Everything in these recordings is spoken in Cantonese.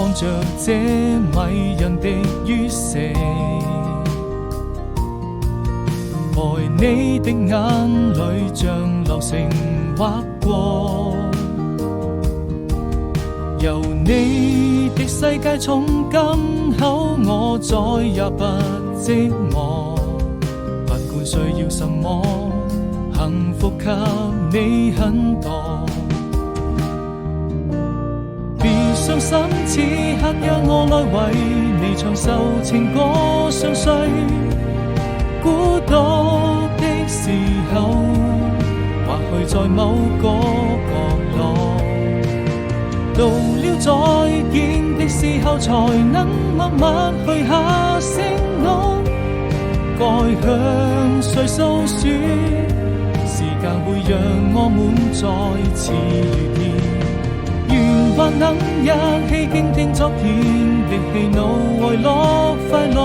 看着這迷人的月色，愛你的眼淚像流星劃過，由你的世界從今後我再也不寂寞，不管需要什麼，幸福給你很多。別傷心，此刻讓我來為你唱首情歌，相隨孤獨的時候，或許在某個角落，到了再見的時候，才能默默許下承諾，該向誰訴說？時間會讓我們再次遇見，願還能一起傾聽昨天的喜怒哀樂快樂，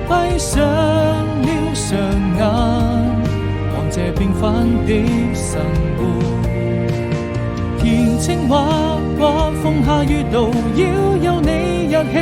閉上了雙眼，看這平凡的生活。甜情劃過風下雨路，要有你一起